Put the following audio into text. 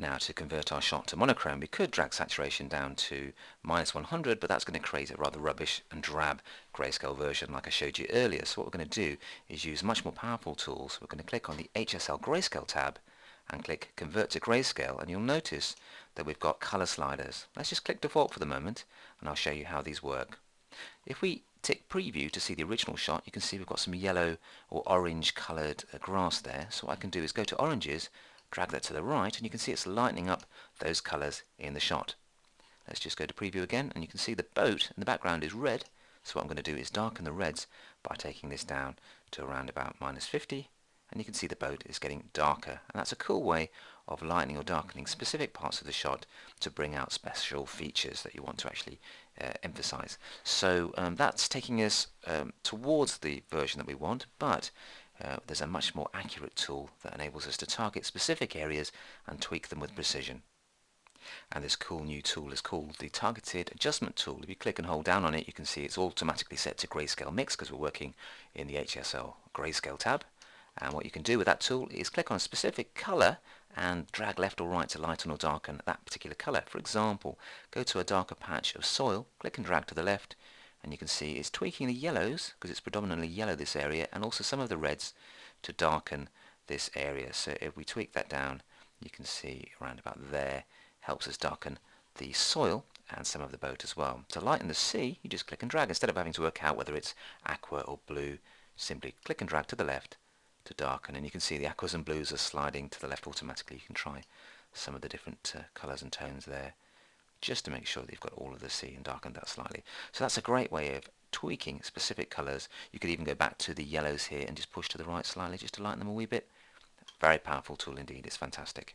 Now to convert our shot to monochrome, we could drag saturation down to -100, but that's going to create a rather rubbish and drab grayscale version like I showed you earlier. So what we're going to do is use much more powerful tools. We're going to click on the HSL Grayscale tab and click Convert to Grayscale, and you'll notice that we've got color sliders. Let's just click Default for the moment, and I'll show you how these work. If we tick Preview to see the original shot, you can see we've got some yellow or orange colored grass there. So what I can do is go to Oranges, drag that to the right, and you can see it's lightening up those colors in the shot. Let's just go to Preview again, and you can see the boat in the background is red. So what I'm going to do is darken the reds by taking this down to around about -50, and you can see the boat is getting darker. And that's a cool way of lightening or darkening specific parts of the shot to bring out special features that you want to actually emphasize. So that's taking us towards the version that we want, but there's a much more accurate tool that enables us to target specific areas and tweak them with precision. And this cool new tool is called the Targeted Adjustment tool. If you click and hold down on it, you can see it's automatically set to Grayscale Mix because we're working in the HSL Grayscale tab. And what you can do with that tool is click on a specific color and drag left or right to lighten or darken that particular color. For example, go to a darker patch of soil, click and drag to the left, and you can see it's tweaking the yellows because it's predominantly yellow this area, and also some of the reds to darken this area. So if we tweak that down, you can see around about there, helps us darken the soil and some of the boat as well. To lighten the sea, you just click and drag. Instead of having to work out whether it's aqua or blue, simply click and drag to the left to darken, and you can see the aquas and blues are sliding to the left automatically. You can try some of the different colors and tones there just to make sure that you've got all of the sea and darkened that slightly. So that's a great way of tweaking specific colors. You could even go back to the yellows here and just push to the right slightly just to lighten them a wee bit. Very powerful tool indeed. It's fantastic.